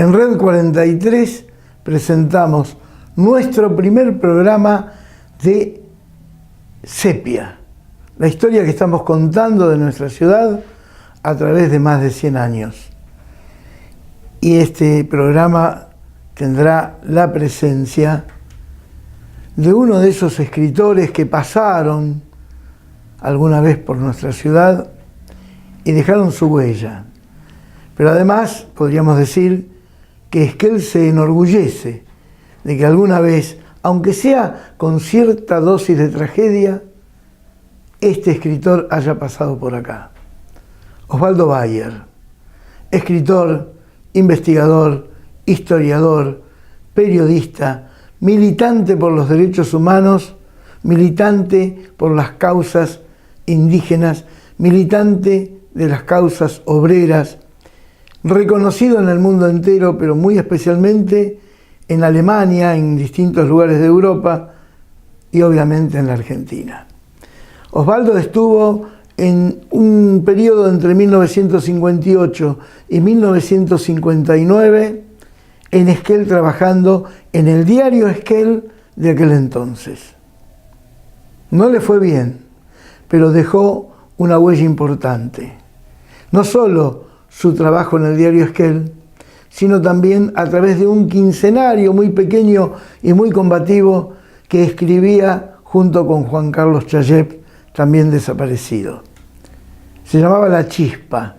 En Red 43 presentamos nuestro primer programa de Sepia, la historia que estamos contando de nuestra ciudad a través de más de 100 años. Y este programa tendrá la presencia de uno de esos escritores que pasaron alguna vez por nuestra ciudad y dejaron su huella. Pero además podríamos decir que Esquel se enorgullece de que alguna vez, aunque sea con cierta dosis de tragedia, este escritor haya pasado por acá. Osvaldo Bayer, escritor, investigador, historiador, periodista, militante por los derechos humanos, militante por las causas indígenas, militante de las causas obreras, reconocido en el mundo entero, pero muy especialmente en Alemania, en distintos lugares de Europa y obviamente en la Argentina. Osvaldo estuvo en un periodo entre 1958 y 1959 en Esquel trabajando en el diario Esquel de aquel entonces. No le fue bien, pero dejó una huella importante. No solo su trabajo en el diario Esquel, sino también a través de un quincenario muy pequeño y muy combativo que escribía junto con Juan Carlos Chayep, también desaparecido. Se llamaba La Chispa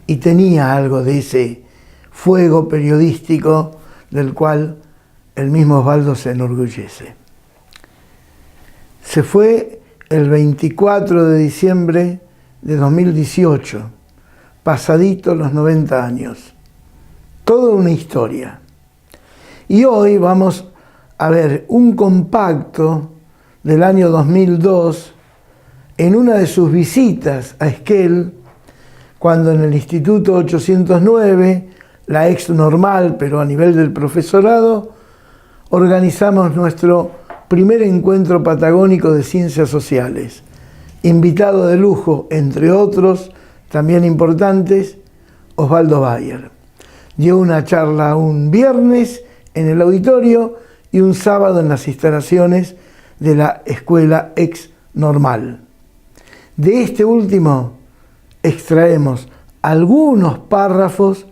y tenía algo de ese fuego periodístico del cual el mismo Osvaldo se enorgullece. Se fue el 24 de diciembre de 2018, pasadito los 90 años. Toda una historia. Y hoy vamos a ver un compacto del año 2002 en una de sus visitas a Esquel, cuando en el Instituto 809, la ex normal, pero a nivel del profesorado, organizamos nuestro primer encuentro patagónico de ciencias sociales. Invitado de lujo, entre otros, también importantes, Osvaldo Bayer. Dio una charla un viernes en el auditorio y un sábado en las instalaciones de la escuela ex normal. De este último extraemos algunos párrafos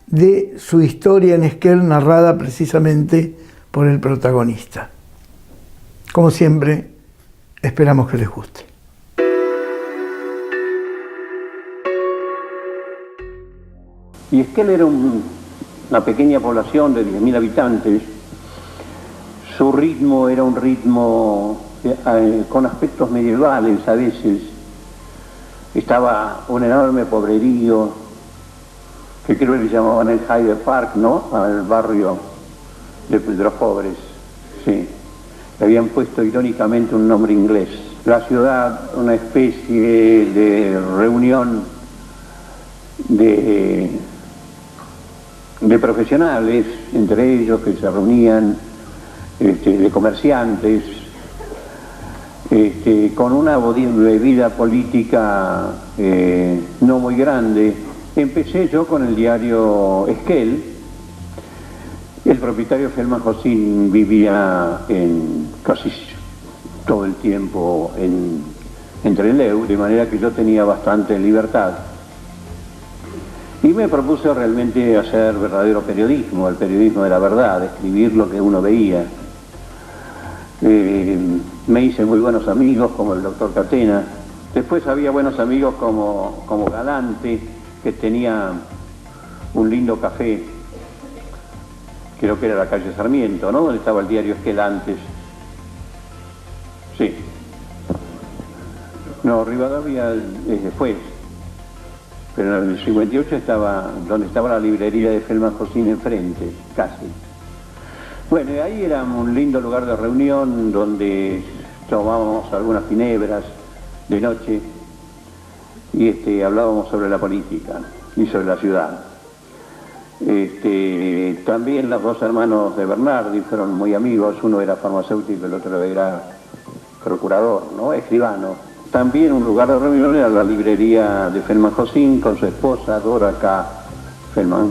de su historia en Esquel narrada precisamente por el protagonista. Como siempre, esperamos que les guste. Y Esquel era una pequeña población de 10.000 habitantes. Su ritmo era un ritmo con aspectos medievales a veces. Estaba un enorme pobrerío, que creo que le llamaban el Hyde Park, ¿no? Al barrio de los pobres, sí. Le habían puesto irónicamente un nombre inglés. La ciudad, una especie de reunión de profesionales, entre ellos que se reunían, de comerciantes, con una vida política no muy grande. Empecé yo con el diario Esquel. El propietario Felman Josín vivía casi todo el tiempo en Trelew, de manera que yo tenía bastante libertad. Y me propuse realmente hacer verdadero periodismo, el periodismo de la verdad, escribir lo que uno veía. Me hice muy buenos amigos como el doctor Catena. Después había buenos amigos como Galante, que tenía un lindo café, creo que era la calle Sarmiento, ¿no? Donde estaba el diario Esquel antes. Sí. No, Rivadavia es después. Pero en el 58 estaba donde estaba la librería de Felman Josín enfrente, casi. Bueno, y ahí era un lindo lugar de reunión donde tomábamos algunas ginebras de noche y hablábamos sobre la política y sobre la ciudad. También los dos hermanos de Bernardi fueron muy amigos, uno era farmacéutico y el otro era procurador, ¿no? Escribano. También un lugar de reunión era la librería de Felman Josín con su esposa Dora K. Felman.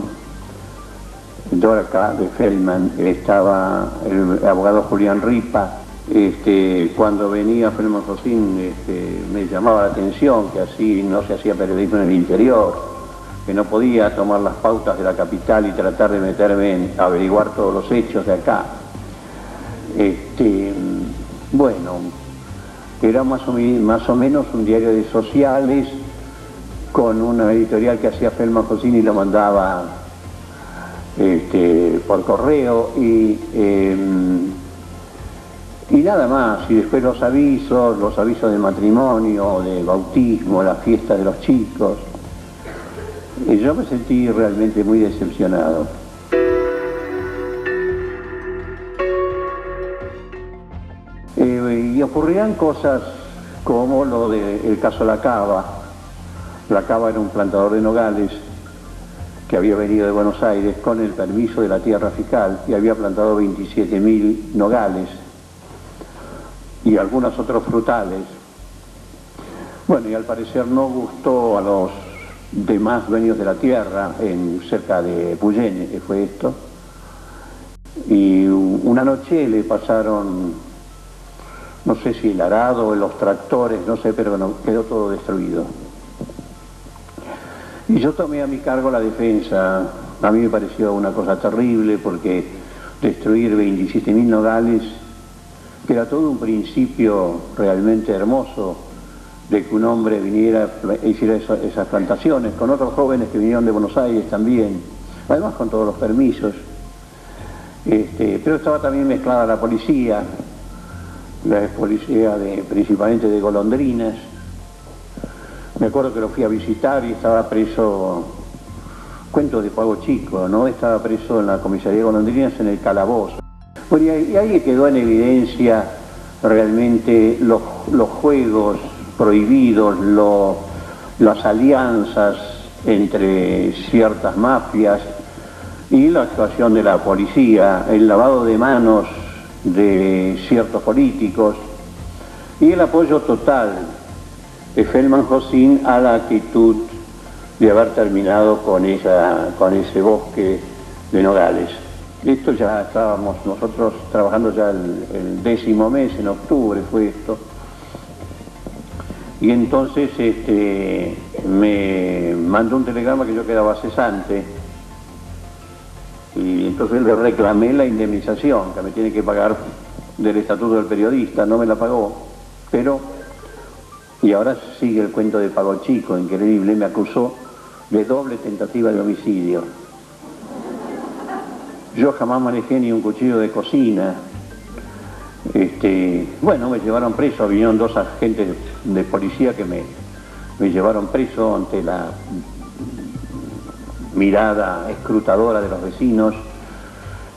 Dorca de Feldman, estaba el abogado Julián Ripa. Cuando venía Feldman Josín, me llamaba la atención que así no se hacía periodismo en el interior, que no podía tomar las pautas de la capital y tratar de meterme a averiguar todos los hechos de acá. Bueno, era más o menos un diario de sociales con una editorial que hacía Feldman Josín y lo mandaba por correo y nada más. Y después los avisos de matrimonio, de bautismo, la fiesta de los chicos. Y yo me sentí realmente muy decepcionado. Y ocurrían cosas como lo del caso La Cava. La Cava era un plantador de nogales que había venido de Buenos Aires con el permiso de la tierra fiscal y había plantado 27.000 nogales y algunos otros frutales. Bueno, y al parecer no gustó a los demás dueños de la tierra, cerca de Puyenne, que fue esto, y una noche le pasaron, no sé si el arado o los tractores, no sé, pero no, quedó todo destruido. Y yo tomé a mi cargo la defensa. A mí me pareció una cosa terrible porque destruir 27.000 nogales, que era todo un principio realmente hermoso de que un hombre viniera e hiciera esas plantaciones, con otros jóvenes que vinieron de Buenos Aires también, además con todos los permisos. Pero estaba también mezclada la policía principalmente de golondrinas. Me acuerdo que lo fui a visitar y estaba preso, cuento de Pago Chico, ¿no? Estaba preso en la comisaría de golondrinas en el calabozo. Bueno, y ahí quedó en evidencia realmente los juegos prohibidos, las alianzas entre ciertas mafias y la actuación de la policía, el lavado de manos de ciertos políticos y el apoyo total de Feldman Josín a la actitud de haber terminado con ese bosque de nogales. Esto ya estábamos nosotros trabajando ya el 10º mes, en octubre fue esto. Y entonces me mandó un telegrama que yo quedaba cesante. Y entonces le reclamé la indemnización que me tiene que pagar del Estatuto del Periodista, no me la pagó, pero, y ahora sigue el cuento de Pago Chico, increíble, me acusó de doble tentativa de homicidio. Yo jamás manejé ni un cuchillo de cocina. Bueno, me llevaron preso, vinieron 2 agentes de policía que me llevaron preso ante la mirada escrutadora de los vecinos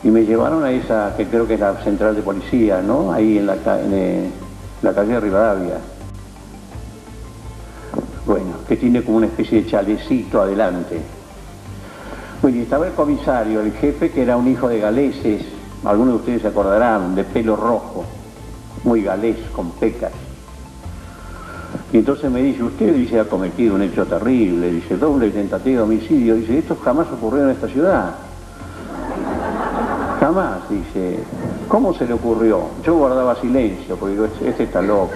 y me llevaron a esa que creo que es la central de policía, ¿no? Ahí en la calle de Rivadavia. Bueno, que tiene como una especie de chalecito adelante. Bueno, y estaba el comisario, el jefe, que era un hijo de galeses, algunos de ustedes se acordarán, de pelo rojo, muy galés, con pecas. Y entonces me dice, usted dice ha cometido un hecho terrible, dice, doble tentativa de homicidio, dice, esto jamás ocurrió en esta ciudad. Jamás, dice, ¿cómo se le ocurrió? Yo guardaba silencio, porque digo, este está loco.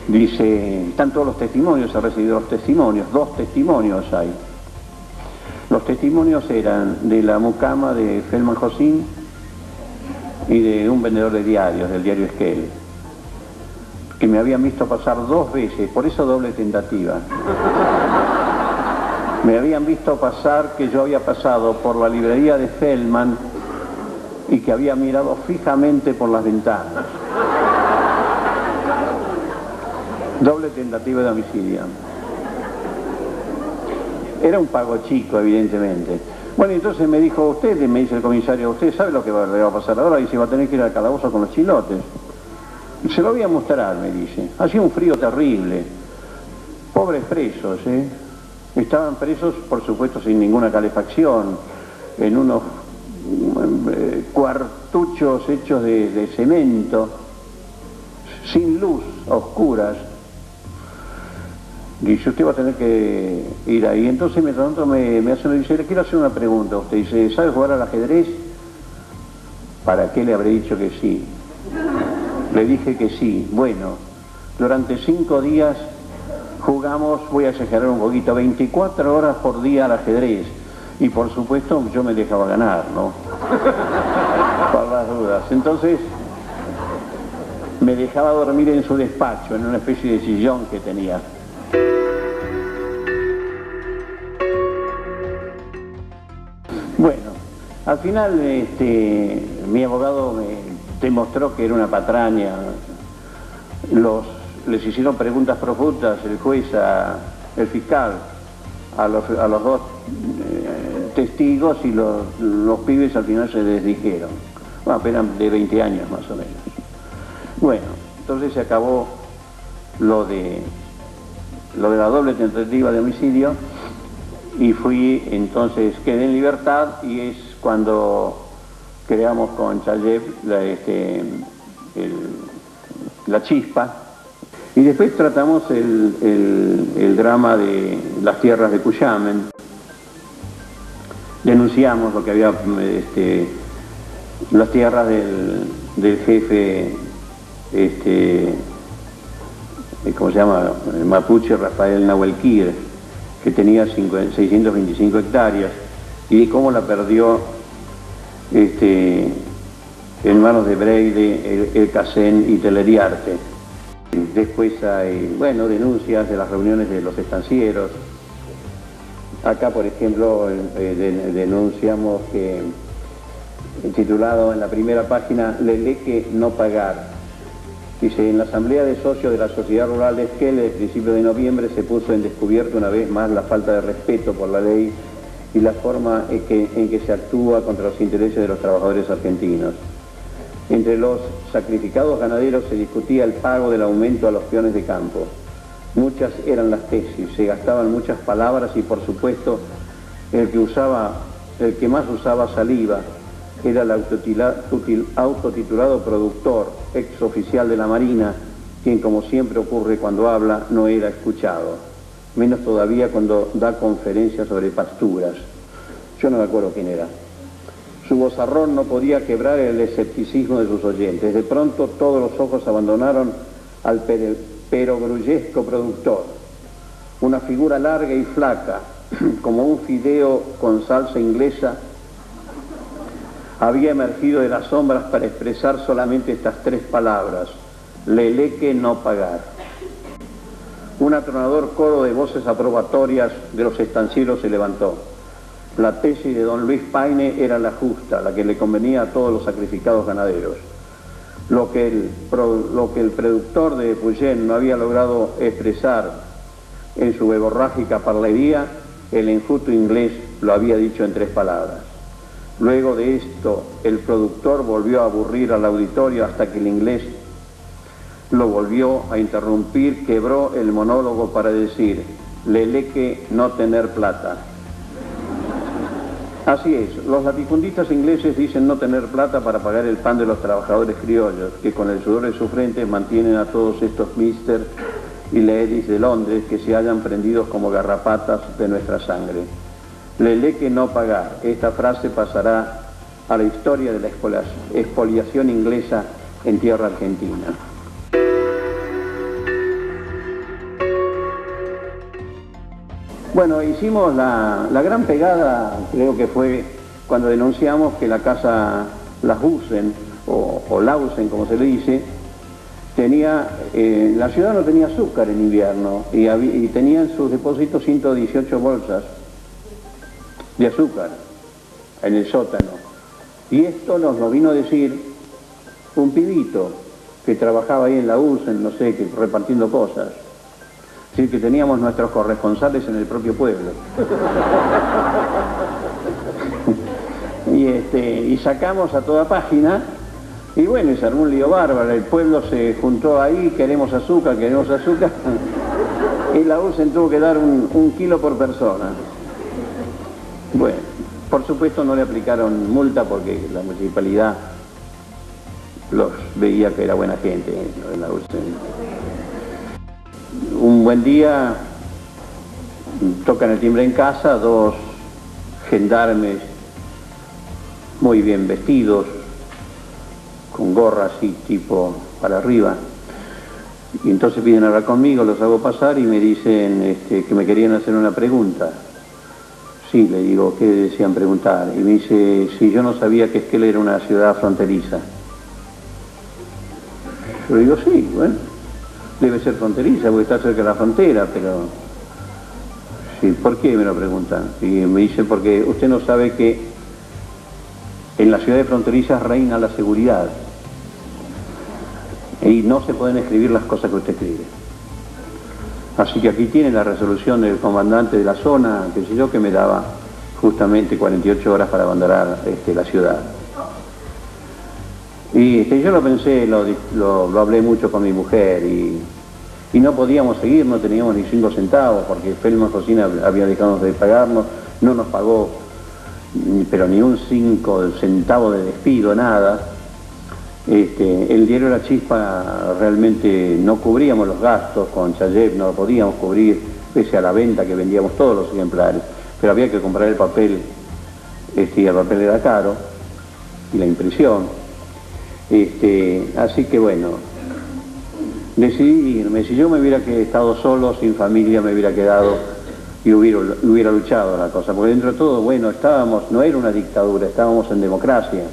Dice, están todos los testimonios, he recibido los testimonios, 2 testimonios hay. Los testimonios eran de la mucama de Feldman Josín y de un vendedor de diarios, del diario Esquel, que me habían visto pasar 2 veces, por eso doble tentativa. Me habían visto pasar que yo había pasado por la librería de Feldman y que había mirado fijamente por las ventanas. Doble tentativa de homicidio. Era un Pago Chico, evidentemente. Bueno, entonces me dijo, usted, me dice el comisario, ¿usted sabe lo que le va a pasar ahora? Y se va a tener que ir al calabozo con los chilotes. Se lo voy a mostrar, me dice. Hacía un frío terrible. Pobres presos, ¿eh? Estaban presos, por supuesto, sin ninguna calefacción, en unos cuartuchos hechos de cemento, sin luz, a oscuras. Dice, usted va a tener que ir ahí. Entonces mientras tanto me dice, le quiero hacer una pregunta. Usted dice, ¿sabe jugar al ajedrez? ¿Para qué le habré dicho que sí? Le dije que sí. Bueno, durante 5 días jugamos, voy a exagerar un poquito, 24 horas por día al ajedrez. Y por supuesto yo me dejaba ganar, ¿no? Por las dudas. Entonces me dejaba dormir en su despacho, en una especie de sillón que tenía. Bueno, al final mi abogado me demostró que era una patraña. Les hicieron preguntas profundas, el juez, el fiscal, a los dos testigos, y los pibes al final se desdijeron. Bueno, apenas de 20 años más o menos. Bueno, entonces se acabó lo de la doble tentativa de homicidio, y entonces quedé en libertad, y es cuando creamos con Chayev la Chispa, y después tratamos el drama de las tierras de Cuyamen. Denunciamos lo que había, las tierras del jefe, ¿cómo se llama? El mapuche Rafael Nahuelquir, que tenía 625 hectáreas, y de cómo la perdió en manos de Breide, el Casén y Teleriarte. Después hay, bueno, denuncias de las reuniones de los estancieros. Acá, por ejemplo, denunciamos que, titulado en la primera página, Leleque no pagar. Dice, en la asamblea de socios de la sociedad rural de Esquel, el principio de noviembre, se puso en descubierto una vez más la falta de respeto por la ley y la forma en que se actúa contra los intereses de los trabajadores argentinos. Entre los sacrificados ganaderos se discutía el pago del aumento a los peones de campo. Muchas eran las tesis, se gastaban muchas palabras, y por supuesto el que más usaba saliva era el autotitulado productor, ex oficial de la Marina, quien, como siempre ocurre cuando habla, no era escuchado, menos todavía cuando da conferencias sobre pasturas. Yo no me acuerdo quién era. Su vozarrón no podía quebrar el escepticismo de sus oyentes. De pronto todos los ojos abandonaron al perogrullesco productor, una figura larga y flaca, como un fideo con salsa inglesa. Había emergido de las sombras para expresar solamente estas 3 palabras: Leleque no pagar. Un atronador coro de voces aprobatorias de los estancieros se levantó. La tesis de don Luis Paine era la justa, la que le convenía a todos los sacrificados ganaderos. Lo que el productor de Puyén no había logrado expresar en su verborrágica parlería, el enjuto inglés lo había dicho en 3 palabras. Luego de esto, el productor volvió a aburrir al auditorio hasta que el inglés lo volvió a interrumpir, quebró el monólogo para decir: Leleque no tener plata. Así es, los latifundistas ingleses dicen no tener plata para pagar el pan de los trabajadores criollos, que con el sudor de su frente mantienen a todos estos Mr. y Ladies de Londres que se hallan prendidos como garrapatas de nuestra sangre. Leleque no pagar. Esta frase pasará a la historia de la expoliación inglesa en tierra argentina. Bueno, hicimos la gran pegada, creo que fue cuando denunciamos que la casa Lausen, o Lausen como se le dice, la ciudad no tenía azúcar en invierno, y tenía en sus depósitos 118 bolsas de azúcar en el sótano. Y esto nos lo vino a decir un pibito que trabajaba ahí en la Lausen, no sé, repartiendo cosas. Es decir, que teníamos nuestros corresponsales en el propio pueblo. Y sacamos a toda página, y bueno, se armó un lío bárbaro. El pueblo se juntó ahí: queremos azúcar, queremos azúcar. Y la UCEN tuvo que dar un kilo por persona. Bueno, por supuesto no le aplicaron multa porque la municipalidad los veía que era buena gente, la UCEN. Un buen día tocan el timbre en casa, dos gendarmes muy bien vestidos, con gorras así tipo para arriba, y entonces piden hablar conmigo, los hago pasar y me dicen que me querían hacer una pregunta. Sí, le digo, ¿qué desean preguntar? Y me dice, si yo no sabía que Esquel era una ciudad fronteriza. Yo le digo, sí, bueno, debe ser fronteriza porque está cerca de la frontera, pero... Sí, ¿por qué me lo preguntan? Y me dice, porque usted no sabe que en las ciudades fronterizas reina la seguridad y no se pueden escribir las cosas que usted escribe. Así que aquí tiene la resolución del comandante de la zona, que sé yo, que me daba justamente 48 horas para abandonar la ciudad. Y yo lo pensé, lo hablé mucho con mi mujer y no podíamos seguir, no teníamos ni 5 centavos porque Feldman Josín había dejado de pagarnos, no nos pagó pero ni un 5 centavos de despido, nada. El diario La Chispa realmente no cubríamos los gastos, con Chayev no lo podíamos cubrir, pese a la venta que vendíamos todos los ejemplares, pero había que comprar el papel, y el papel era caro, y la impresión. Así que bueno, decidí irme. Si yo me hubiera estado solo, sin familia, me hubiera quedado y hubiera luchado la cosa, porque dentro de todo, bueno, no era una dictadura, estábamos en democracia.